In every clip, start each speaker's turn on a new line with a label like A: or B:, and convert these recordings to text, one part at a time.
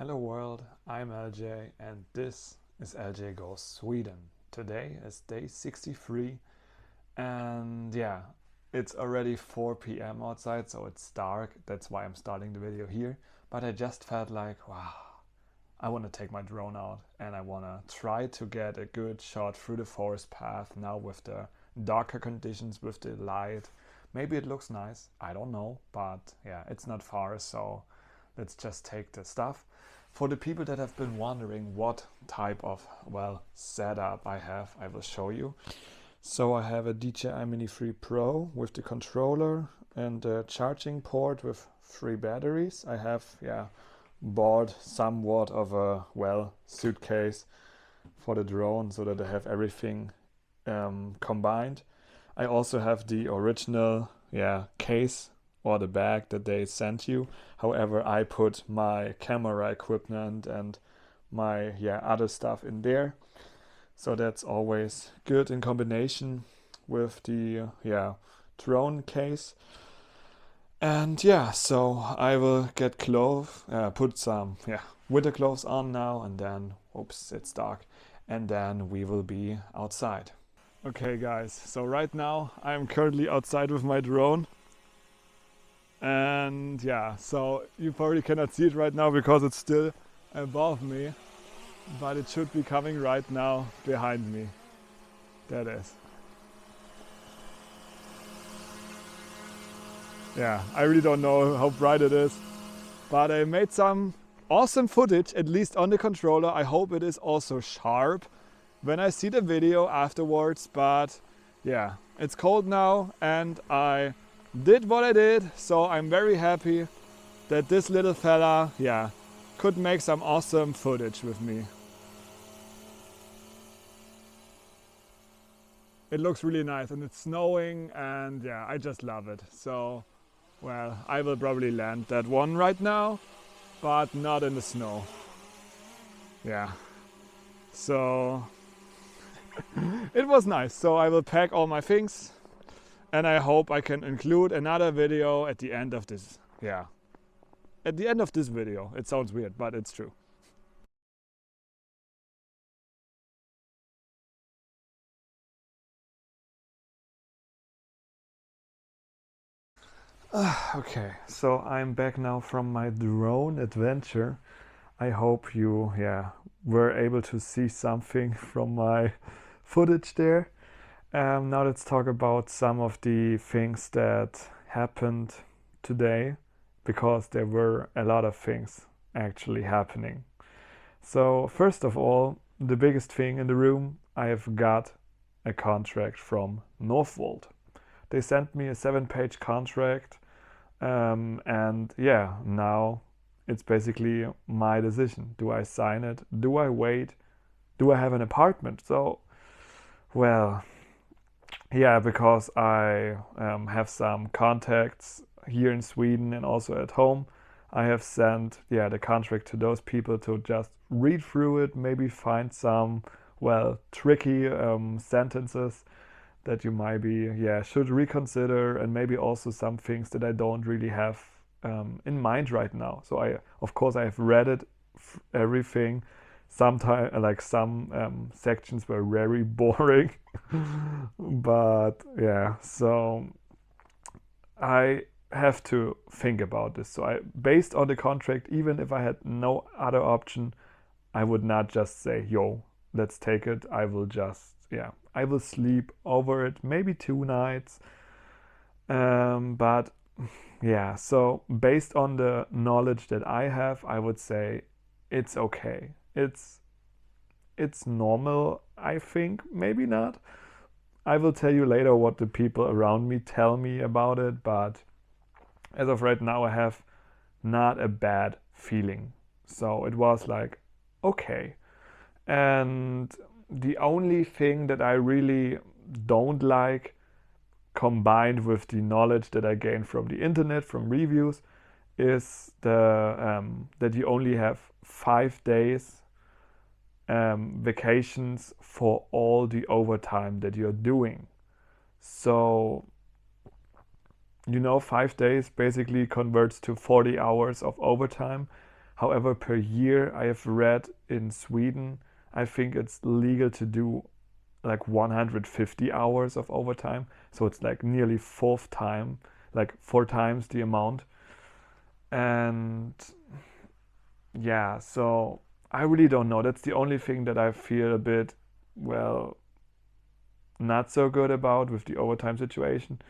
A: Hello world, I'm LJ and this is LJ Goes Sweden. Today is day 63 and it's already 4 p.m. outside, so it's dark. That's why I'm starting the video here. But I just felt like, wow, I want to take my drone out and I want to try to get a good shot through the forest path now with the darker conditions, with the light. Maybe it looks nice, I don't know, but yeah, it's not far, so let's just take the stuff. For the people that have been wondering what type of, setup I have, I will show you. So I have a DJI Mini 3 Pro with the controller and a charging port with 3 batteries. I have, bought somewhat of a, suitcase for the drone so that I have everything combined. I also have the original, case or the bag that they sent you. However, I put my camera equipment and my other stuff in there. So that's always good in combination with the drone case. And so I will get put some winter clothes on now, and then oops, it's dark, and then we will be outside. Okay guys, so right now I'm currently outside with my drone. And so you probably cannot see it right now because it's still above me, but it should be coming right now behind me. That is. I really don't know how bright it is, but I made some awesome footage, at least on the controller. I hope it is also sharp when I see the video afterwards, but it's cold now and I did what I did, so I'm very happy that this little fella, could make some awesome footage with me. It looks really nice and it's snowing and I just love it. So, I will probably land that one right now, but not in the snow. So it was nice. So I will pack all my things. And I hope I can include another video at the end of this. At the end of this video. It sounds weird, but it's true. Okay, so I'm back now from my drone adventure. I hope you were able to see something from my footage there. Now let's talk about some of the things that happened today, because there were a lot of things actually happening. So first of all, the biggest thing in the room, I have got a contract from Northvolt. They sent me a 7-page contract, and now it's basically my decision. Do I sign it? Do I wait? Do I have an apartment? So, because I have some contacts here in Sweden and also at home. I have sent the contract to those people to just read through it, maybe find some tricky sentences that you maybe should reconsider, and maybe also some things that I don't really have in mind right now. So I have read it, everything. Sometimes some sections were very boring, but so I have to think about this. So based on the contract, even if I had no other option, I would not just say, yo, let's take it. I will just I will sleep over it, maybe 2 nights, but so based on the knowledge that I have, I would say it's okay. It's normal, I think. Maybe not. I will tell you later what the people around me tell me about it, but as of right now I have not a bad feeling. So it was like, okay. And the only thing that I really don't like, combined with the knowledge that I gained from the internet, from reviews, is that you only have 5 days vacations for all the overtime that you're doing. So 5 days basically converts to 40 hours of overtime, However, per year I have read in Sweden, I think it's legal to do like 150 hours of overtime. So it's like nearly fourth time, like 4 times the amount. And yeah, so I really don't know. That's the only thing that I feel a bit, well, not so good about with the overtime situation.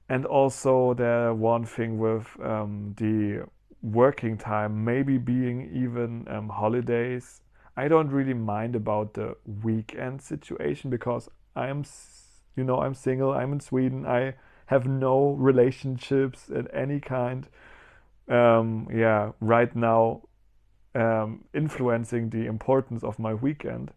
A: And also the one thing with the working time, maybe being even holidays. I don't really mind about the weekend situation because I'm single. I'm in Sweden. I have no relationships at any kind. Yeah, right now, influencing the importance of my weekend.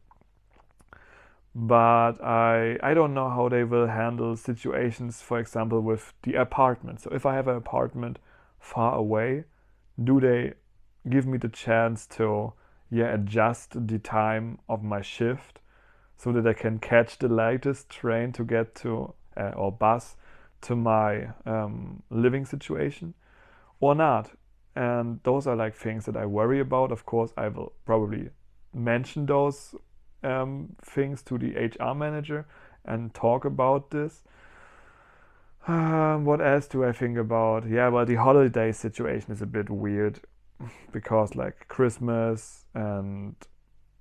A: But I don't know how they will handle situations, for example, with the apartment. So if I have an apartment far away, do they give me the chance to adjust the time of my shift so that I can catch the latest train to get to or bus to my living situation or not? And those are like things that I worry about. Of course, I will probably mention those things to the HR manager and talk about this. What else do I think about? Yeah, well, the holiday situation is a bit weird because like Christmas and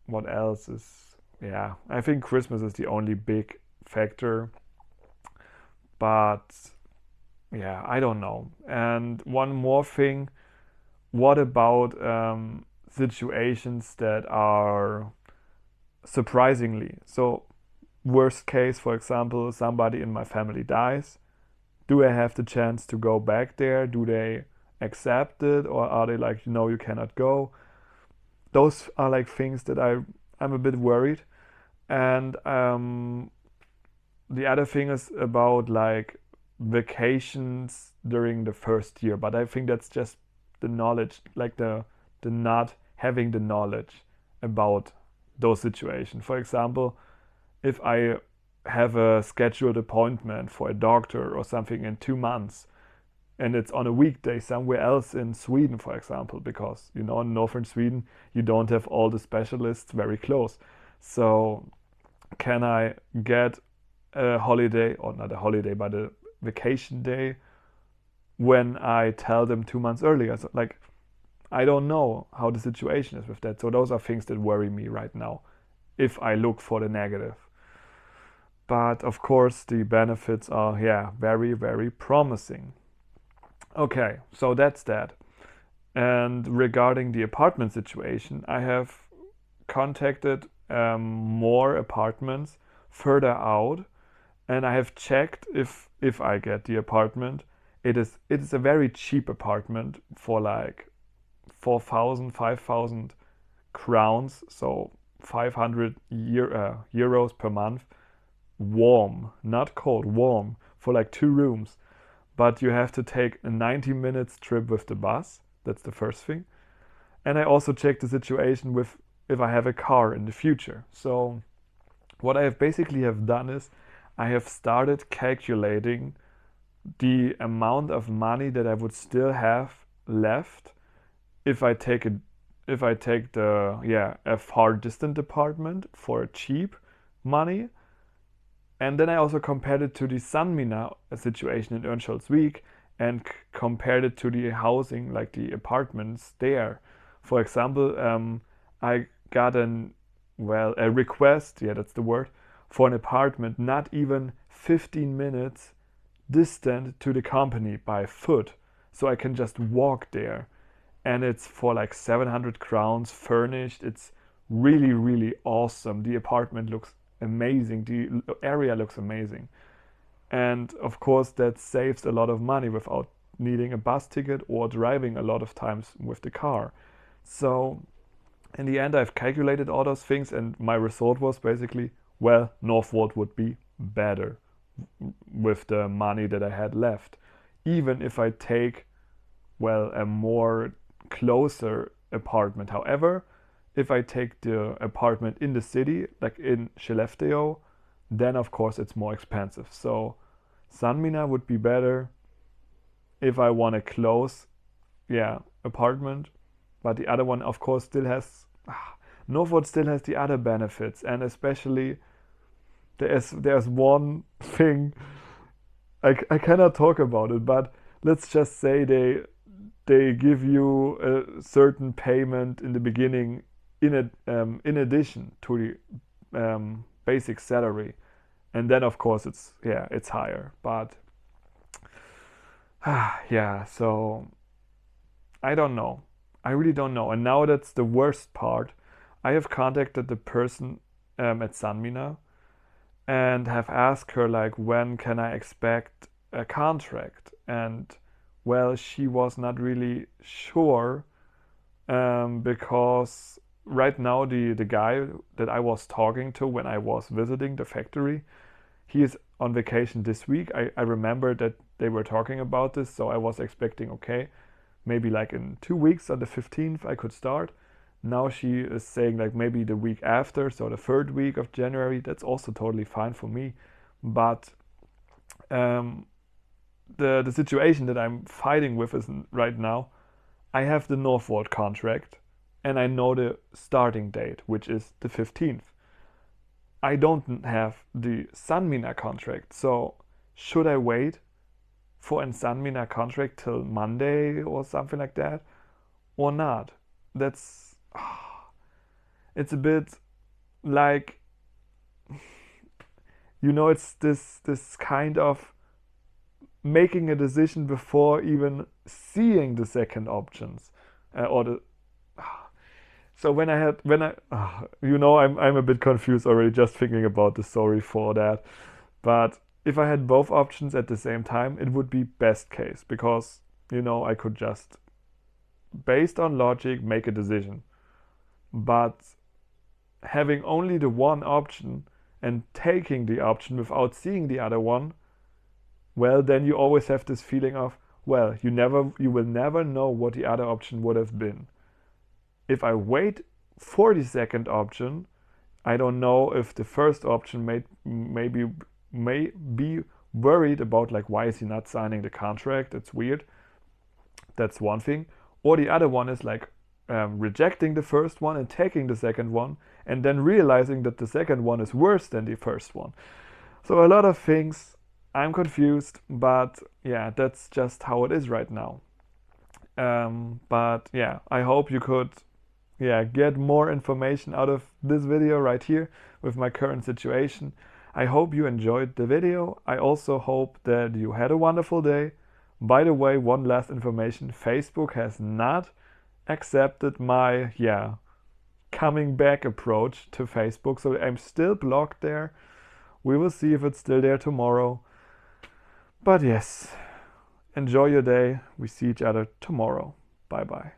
A: what else is, yeah, I think Christmas is the only big factor. But yeah, I don't know. And one more thing, what about situations that are surprisingly, so worst case, for example, somebody in my family dies, do I have the chance to go back there? Do they accept it, or are they like, no, you cannot go? Those are like things that I'm a bit worried. And the other thing is about like vacations during the first year, but I think that's just the knowledge, like the not having the knowledge about those situations. For example, if I have a scheduled appointment for a doctor or something in 2 months and it's on a weekday somewhere else in Sweden, for example, because in northern Sweden you don't have all the specialists very close. So can I get a holiday, or not a holiday, but a vacation day when I tell them 2 months earlier? So like, I don't know how the situation is with that. So those are things that worry me right now if I look for the negative. But of course, the benefits are, very, very promising. Okay, so that's that. And regarding the apartment situation, I have contacted more apartments further out, and I have checked if I get the apartment. It is a very cheap apartment for like 4,000, 5,000 crowns, so 500 euros per month. Warm, not cold, warm, for like 2 rooms. But you have to take a 90 minutes trip with the bus. That's the first thing. And I also checked the situation with if I have a car in the future. So what I have basically have done is I have started calculating the amount of money that I would still have left if I take a far distant apartment for cheap money. And then I also compared it to the Sandmina situation in Örnsköldsvik and compared it to the housing, like the apartments there. For example, I got a request, that's the word, for an apartment not even 15 minutes distant to the company by foot. So I can just walk there. And it's for like 700 crowns furnished. It's really, really awesome. The apartment looks amazing. The area looks amazing. And of course, that saves a lot of money without needing a bus ticket or driving a lot of times with the car. So in the end, I've calculated all those things, and my result was basically, well, Northvolt would be better with the money that I had left. Even if I take, a more closer apartment. However, if I take the apartment in the city, like in Skellefteå, then of course it's more expensive. So Sandmina would be better if I want a close, apartment. but the other one, of course, still has Northvolt still has the other benefits, and especially there's one thing I cannot talk about it, but let's just say they give you a certain payment in the beginning in addition to the basic salary, and then of course it's higher. But yeah, so I don't know. I really don't know. And now that's the worst part. I have contacted the person at Sanmina and have asked her like, when can I expect a contract? And well, she was not really sure, because right now the guy that I was talking to when I was visiting the factory, he is on vacation this week. I remember that they were talking about this, so I was expecting, okay, maybe like in 2 weeks on the 15th I could start. Now she is saying like maybe the week after, so the 3rd week of January. That's also totally fine for me. But the situation that I'm fighting with is right now, I have the Northvolt contract and I know the starting date, which is the 15th. I don't have the Sanmina contract, so should I wait for a Sanmina contract till Monday or something like that, or not? That's it's a bit like, it's this kind of making a decision before even seeing the second options, or the so when I'm a bit confused already just thinking about this. Sorry for that. But if I had both options at the same time, it would be best case, because I could just, based on logic, make a decision. But having only the one option and taking the option without seeing the other one, well, then you always have this feeling of, well, you will never know what the other option would have been. If I wait for the second option, I don't know if the first option may be worried about, like, why is he not signing the contract? It's weird. That's one thing. Or the other one is like rejecting the first one and taking the second one, and then realizing that the second one is worse than the first one. So a lot of things. I'm confused, but yeah, that's just how it is right now. But yeah, I hope you could get more information out of this video right here with my current situation. I hope you enjoyed the video. I also hope that you had a wonderful day. By the way, one last information, Facebook has not accepted my coming back approach to Facebook, so I'm still blocked there. We will see if it's still there tomorrow. But yes, enjoy your day. We see each other tomorrow. Bye bye.